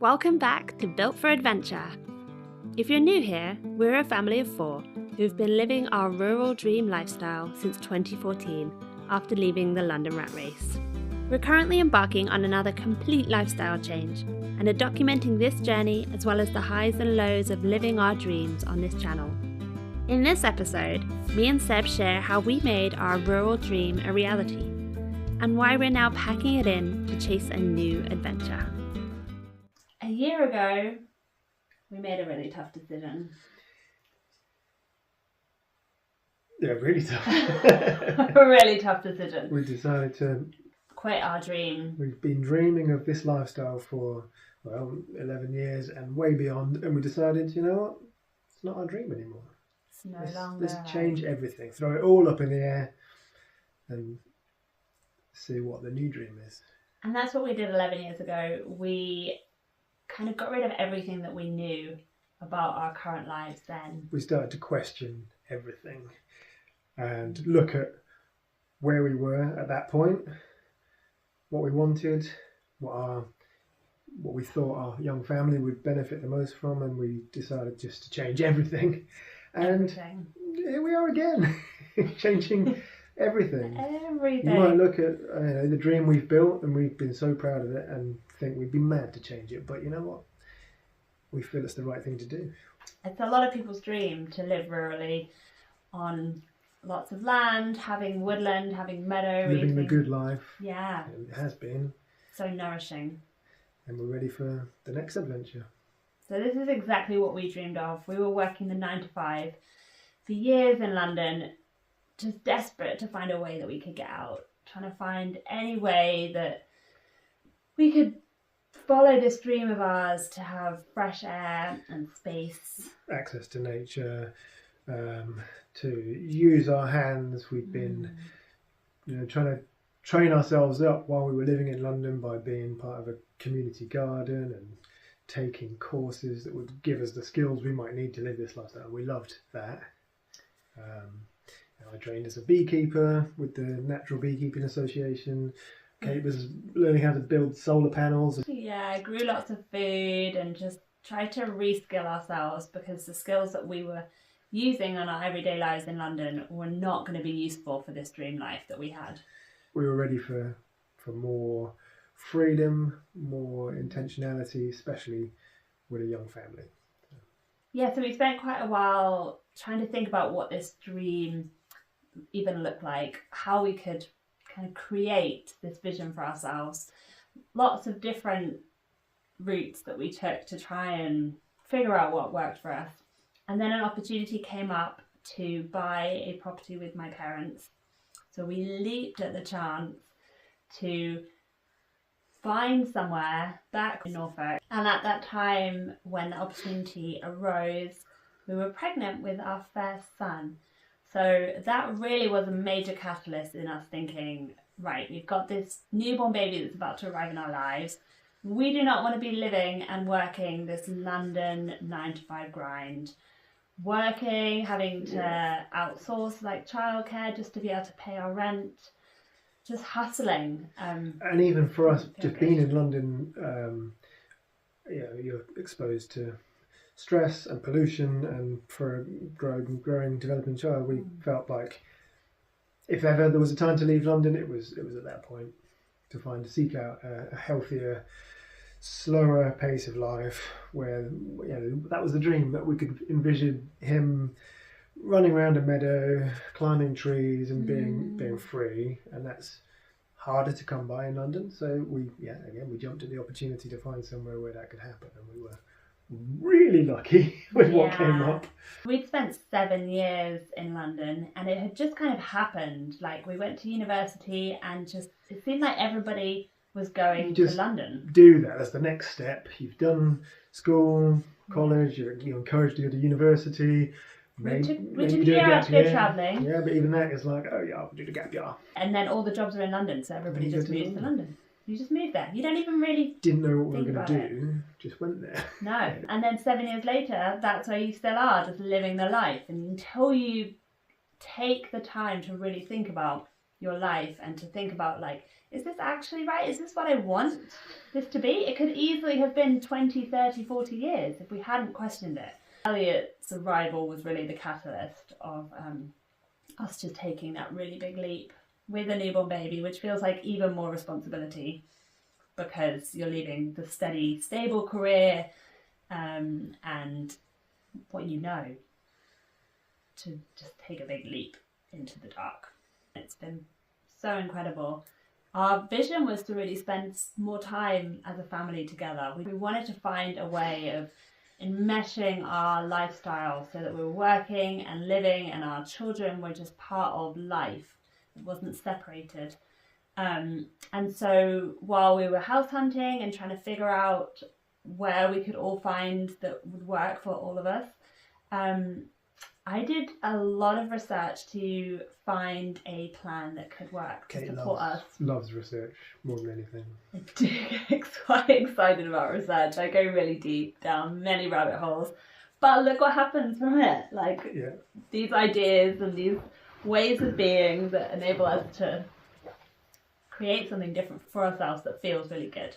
Welcome back to Built for Adventure. If you're new here, we're a family of 4 who've been living our rural dream lifestyle since 2014 after leaving the London rat race. We're currently embarking on another complete lifestyle change and are documenting this journey as well as the highs and lows of living our dreams on this channel. In this episode, me and Seb share how we made our rural dream a reality and why we're now packing it in to chase a new adventure. A year ago, we made a really tough decision. Yeah, really tough. A really tough decision. We decided to quit our dream. We've been dreaming of this lifestyle for, 11 years and way beyond, and we decided, you know what, it's not our dream anymore. It's no longer. Let's change everything, throw it all up in the air and see what the new dream is. And that's what we did 11 years ago. We kind of got rid of everything that we knew about our current lives then. We started to question everything and look at where we were at that point, what we wanted, what we thought our young family would benefit the most from, and we decided just to change everything. And here we are again, changing everything. Everything. You might look at the dream we've built, and we've been so proud of it, and think we'd be mad to change it. But you know what? We feel it's the right thing to do. It's a lot of people's dream to live rurally on lots of land, having woodland, having meadow. Living the good life. Yeah. It has been. So nourishing. And we're ready for the next adventure. So this is exactly what we dreamed of. We were working the 9 to 5 for years in London, just desperate to find a way that we could get out, trying to find any way that we could follow this dream of ours to have fresh air and space. Access to nature, to use our hands. We've been trying to train ourselves up while we were living in London by being part of a community garden and taking courses that would give us the skills we might need to live this lifestyle. We loved that. I trained as a beekeeper with the Natural Beekeeping Association. Kate was learning how to build solar panels. Yeah, I grew lots of food and just tried to reskill ourselves because the skills that we were using on our everyday lives in London were not going to be useful for this dream life that we had. We were ready for more freedom, more intentionality, especially with a young family. Yeah, so we spent quite a while trying to think about what this dream even looked like, how we could kind of create this vision for ourselves. Lots of different routes that we took to try and figure out what worked for us. And then an opportunity came up to buy a property with my parents. So we leaped at the chance to find somewhere back in Norfolk. And at that time, when the opportunity arose, we were pregnant with our first son. So that really was a major catalyst in us thinking, right, we've got this newborn baby that's about to arrive in our lives. We do not want to be living and working this London 9 to 5 grind. Working, having to outsource like childcare just to be able to pay our rent. Just hustling. And even for us, just being in London, you're exposed to stress and pollution, and for a growing, developing child, we felt like if ever there was a time to leave London, it was at that point, to seek out a healthier, slower pace of life where that was the dream, that we could envision him running around a meadow, climbing trees and being free, and that's harder to come by in London. So we jumped at the opportunity to find somewhere where that could happen, and we were really lucky with what came up. We'd spent 7 years in London and it had just kind of happened. Like we went to university and just it seemed like everybody was going to London. Do that. That's the next step. You've done school, college, you're encouraged to go to university. We took a year out to go travelling. Yeah, but even that is like, I'll do the gap year. And then all the jobs are in London, so everybody just moves to London. You just moved there. You don't even really didn't know what we were going to do. Just went there. No. And then 7 years later, that's where you still are, just living the life. And until you take the time to really think about your life and to think about, like, is this actually right? Is this what I want this to be? It could easily have been 20, 30, 40 years if we hadn't questioned it. Elliot's arrival was really the catalyst of us just taking that really big leap with a newborn baby, which feels like even more responsibility because you're leaving the steady, stable career and what you know to just take a big leap into the dark. It's been so incredible. Our vision was to really spend more time as a family together. We wanted to find a way of enmeshing our lifestyle so that we were working and living and our children were just part of life. It wasn't separated. And so while we were house hunting and trying to figure out where we could all find that would work for all of us, I did a lot of research to find a plan that could work to support us. Loves research more than anything. I do get quite excited about research. I go really deep down many rabbit holes. But look what happens from it. Like, these ideas and these ways of being that enable us to create something different for ourselves that feels really good.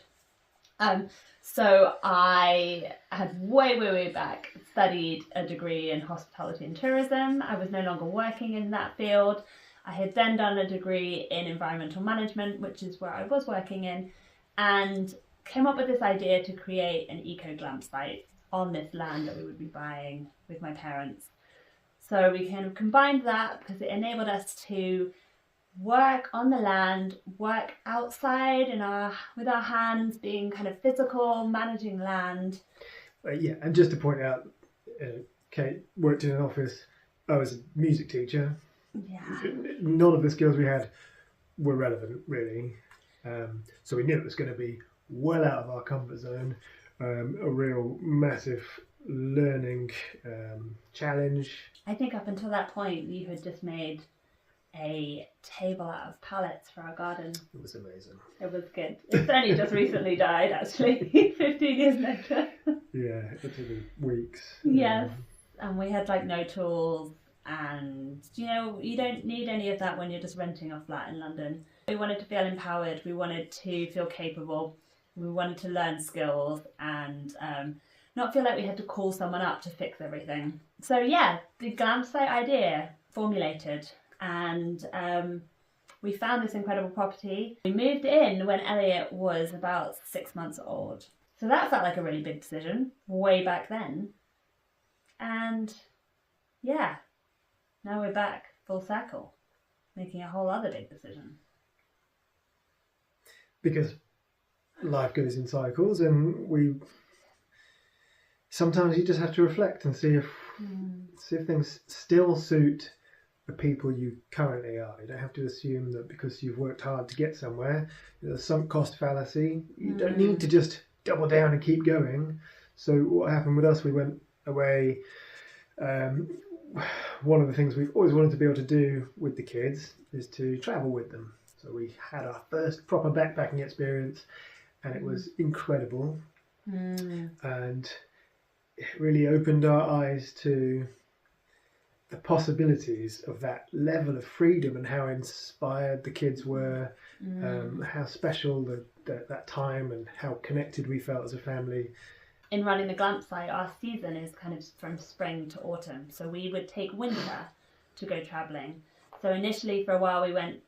So I had way back studied a degree in hospitality and tourism. I was no longer working in that field. I had then done a degree in environmental management, which is where I was working in, and came up with this idea to create an eco glampsite on this land that we would be buying with my parents. So we kind of combined that because it enabled us to work on the land, work outside with our hands, being kind of physical, managing land. And just to point out, Kate worked in an office. I was a music teacher. Yeah. None of the skills we had were relevant, really. So we knew it was going to be well out of our comfort zone, a real massive learning challenge. I think up until that point, you had just made a table out of pallets for our garden. It was amazing. It was good. It's only just recently died, actually, 15 years later. Yeah, it took me weeks. Yes, and we had like no tools, and you don't need any of that when you're just renting a flat in London. We wanted to feel empowered, we wanted to feel capable, we wanted to learn skills and not feel like we had to call someone up to fix everything. So yeah, the glampsite idea formulated. And we found this incredible property. We moved in when Elliot was about 6 months old. So that felt like a really big decision way back then. And yeah, now we're back full circle, making a whole other big decision. Because life goes in cycles and sometimes you just have to reflect and see if things still suit the people you currently are. You don't have to assume that because you've worked hard to get somewhere, there's sunk cost fallacy. You don't need to just double down and keep going. So what happened with us, we went away. One of the things we've always wanted to be able to do with the kids is to travel with them. So we had our first proper backpacking experience and it was incredible. And it really opened our eyes to the possibilities of that level of freedom and how inspired the kids were, how special that time and how connected we felt as a family. In running the glampsite, our season is kind of from spring to autumn, so we would take winter to go travelling. So initially for a while we went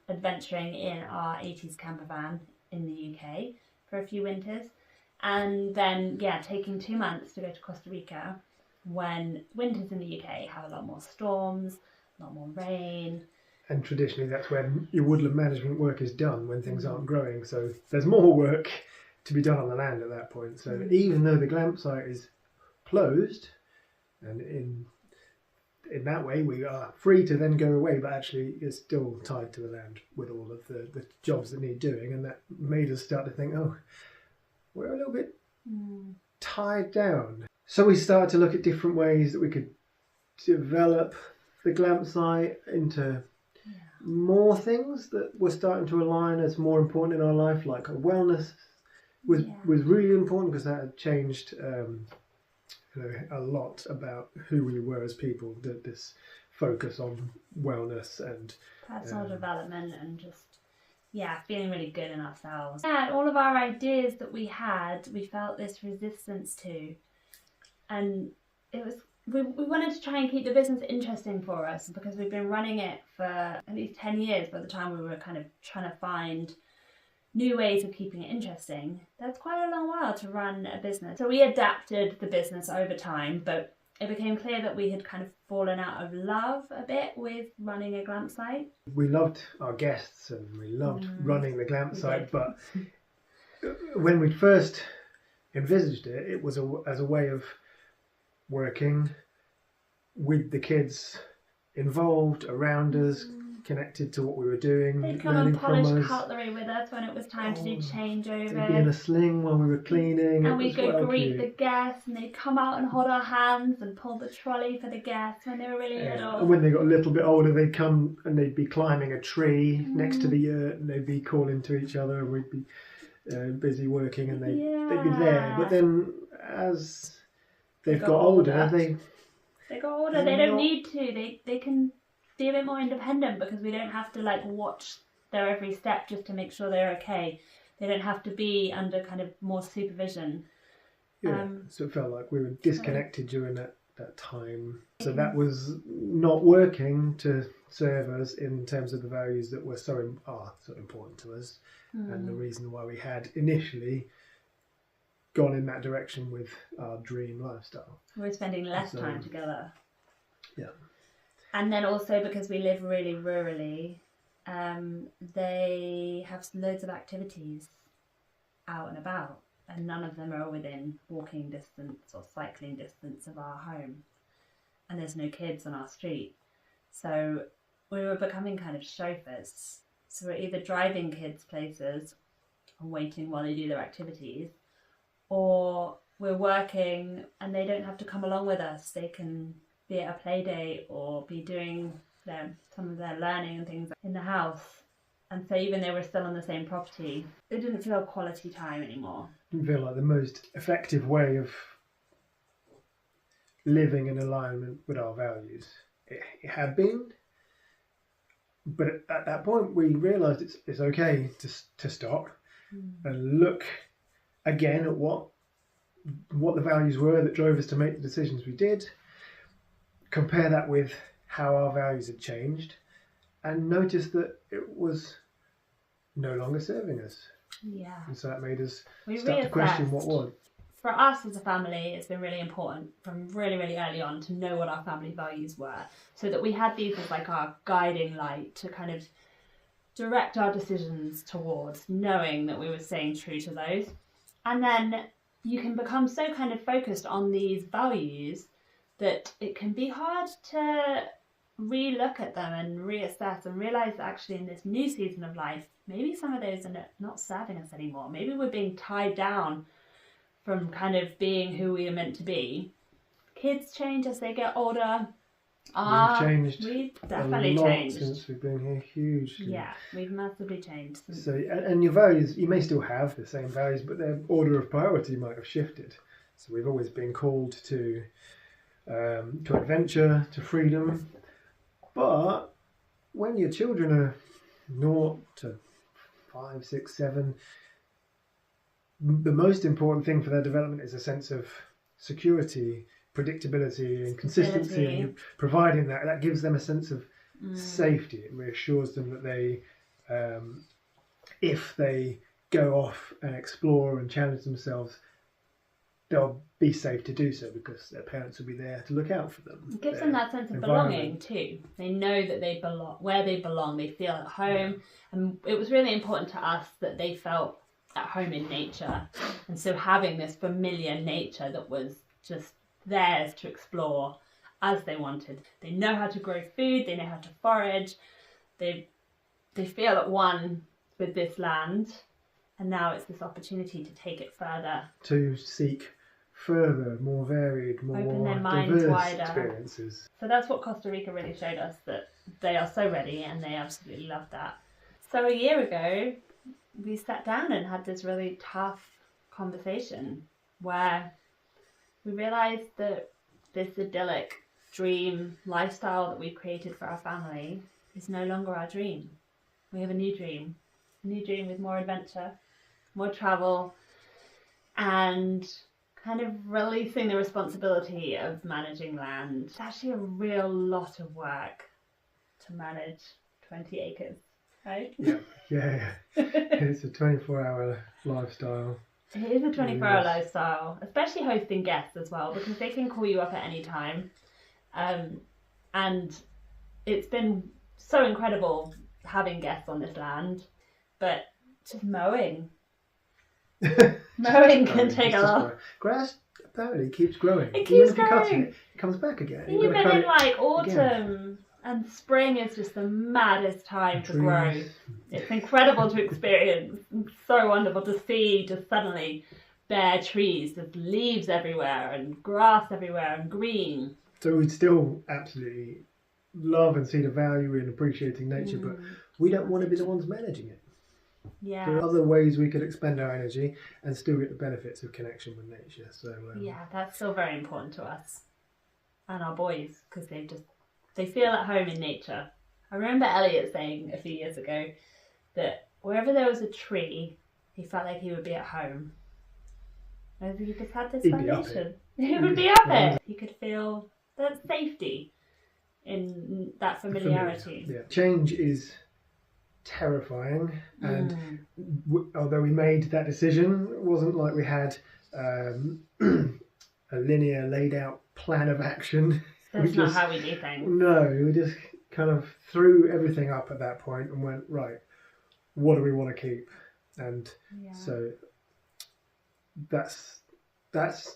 adventuring in our 80s camper van in the UK for a few winters, and then taking 2 months to go to Costa Rica when winters in the UK have a lot more storms, a lot more rain. And traditionally that's when your woodland management work is done, when things aren't growing. So there's more work to be done on the land at that point. So even though the glampsite is closed, and in that way we are free to then go away, but actually it's still tied to the land with all of the jobs that need doing. And that made us start to think, we're a little bit tied down. So we started to look at different ways that we could develop the glampsite into more things that were starting to align as more important in our life, like wellness was really important because that had changed a lot about who we were as people. This focus on wellness and personal development and just feeling really good in ourselves. And all of our ideas that we had, we felt this resistance to, and it was we wanted to try and keep the business interesting for us, because we've been running it for at least 10 years by the time we were kind of trying to find new ways of keeping it interesting. That's quite a long while to run a business. So we adapted the business over time, but it became clear that we had kind of fallen out of love a bit with running a glampsite. We loved our guests and we loved running the glampsite, but when we first envisaged it, it was as a way of working with the kids involved around us, connected to what we were doing. They'd come and polish cutlery with us when it was time to do changeover. They'd be in a sling while we were cleaning. And we'd go greet the guests, and they'd come out and hold our hands and pull the trolley for the guests when they were really little. And when they got a little bit older, they'd come and they'd be climbing a tree next to the yurt, and they'd be calling to each other, and we'd be busy working, and they'd be there. But then as they've got older, they don't need to. They can be a bit more independent, because we don't have to like watch their every step just to make sure they're okay. They don't have to be under kind of more supervision. So it felt like we were disconnected during that time. So that was not working to serve us in terms of the values that are so important to us, and the reason why we had initially gone in that direction with our dream lifestyle. We're spending less time together. Yeah. And then also because we live really rurally, they have loads of activities out and about, and none of them are within walking distance or cycling distance of our home. And there's no kids on our street. So we were becoming kind of chauffeurs. So we're either driving kids places and waiting while they do their activities, or we're working and they don't have to come along with us. They can be at a play date or be doing some of their learning and things in the house. And so even though we're still on the same property, it didn't feel quality time anymore. It didn't feel like the most effective way of living in alignment with our values. It had been, but at that point we realised it's okay to stop and look again at what the values were that drove us to make the decisions we did. Compare that with how our values had changed, and notice that it was no longer serving us. Yeah. And so that made us start to question what was. For us as a family, it's been really important from really, really early on to know what our family values were, so that we had these as like our guiding light to kind of direct our decisions towards, knowing that we were staying true to those. And then you can become so kind of focused on these values that it can be hard to re-look at them and reassess and realise that actually in this new season of life, maybe some of those are not serving us anymore. Maybe we're being tied down from kind of being who we are meant to be. Kids change as they get older. We've definitely changed since we've been here, hugely. Yeah, we've massively changed. So, and your values, you may still have the same values, but their order of priority might have shifted. So we've always been called to adventure, to freedom. But when your children are 0 to 5, 6, 7, the most important thing for their development is a sense of security, predictability and consistency, and you're providing that gives them a sense of safety. It reassures them that they, if they go off and explore and challenge themselves, they'll be safe to do so because their parents will be there to look out for them. It gives them that sense of belonging too. They know that they belong, where they belong, they feel at home. And it was really important to us that they felt at home in nature. And so having this familiar nature that was just theirs to explore as they wanted. They know how to grow food, they know how to forage, they feel at one with this land, and now it's this opportunity to take it further. To seek further, more varied, more open their minds diverse wider experiences. So that's what Costa Rica really showed us, that they are so ready and they absolutely love that. So a year ago, we sat down and had this really tough conversation where we realised that this idyllic dream lifestyle that we've created for our family is no longer our dream. We have a new dream with more adventure, more travel, and kind of releasing the responsibility of managing land. It's actually a real lot of work to manage 20 acres, right? Yeah. It's a 24-hour lifestyle. It is a 24-hour Yes. lifestyle, especially hosting guests as well, because they can call you up at any time. And it's been so incredible having guests on this land, but just mowing can take a lot. Grass apparently keeps growing. It Even keeps if you cut growing. it comes back again. You've Even got to cut in it like autumn again. and spring is just the maddest time to Trees. grow. It's incredible to experience. It's so wonderful to see just suddenly bare trees with leaves everywhere and grass everywhere and green. So we'd still absolutely love and see the value in appreciating nature, but we don't want to be the ones managing it. Yeah. There are other ways we could expend our energy and still get the benefits of connection with nature. So Yeah, that's still very important to us and our boys, because they feel at home in nature. I remember Elliot saying a few years ago that wherever there was a tree, he felt like he would be at home. And he just had this He'd be up foundation. He would be up it. He could feel that safety in that familiarity. Yeah, change is terrifying, and although we made that decision, it wasn't like we had a linear laid out plan of action. That's not how we do things. No, we just kind of threw everything up at that point and went, right, what do we want to keep? And so that's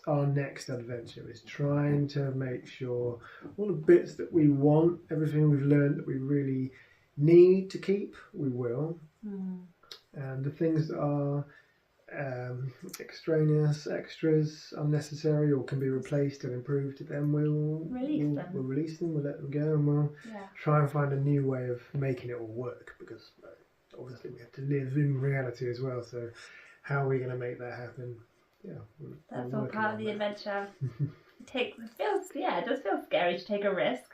our next adventure, is trying to make sure all the bits that we want, everything we've learned that we really need to keep, we will. And the things that are extraneous, extras, unnecessary, or can be replaced and improved, then we'll release them, we'll let them go, and we'll try and find a new way of making it all work, because obviously we have to live in reality as well. So how are we going to make that happen? Yeah, that's all part of the adventure. It does feel scary to take a risk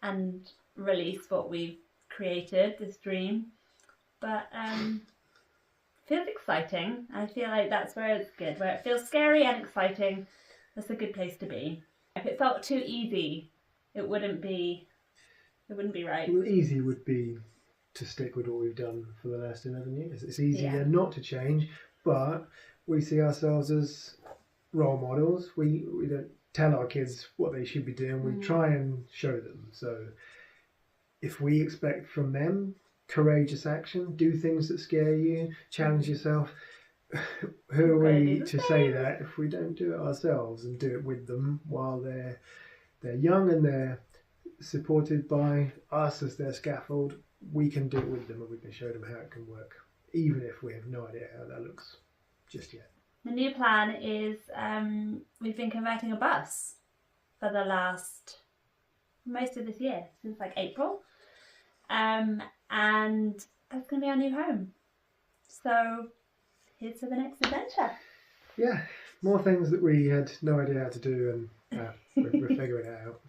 and release what we've created, this dream, but feels exciting. I feel like that's where it's good, where it feels scary and exciting. That's a good place to be. If it felt too easy, it wouldn't be right. Well, easy would be to stick with what we've done for the last 11 years. It's easier not to change, but we see ourselves as role models. We don't tell our kids what they should be doing. We try and show them. So if we expect from them courageous action, do things that scare you, challenge yourself, who are we to say that if we don't do it ourselves and do it with them while they're young and they're supported by us as their scaffold? We can do it with them, and we can show them how it can work, even if we have no idea how that looks just yet. The new plan is we've been converting a bus for the most of this year, since like April, and that's going to be our new home. So here's to the next adventure. Yeah, more things that we had no idea how to do, and we're figuring it out.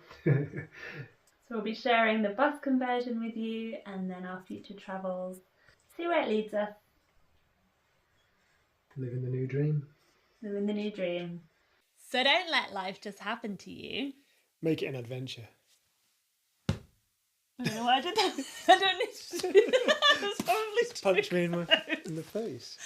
So we'll be sharing the bus conversion with you, and then our future travels. See where it leads us. Living the new dream. Living the new dream. So don't let life just happen to you. Make it an adventure. I don't know why I did that. I don't need to do that. That's probably Punch me in the face.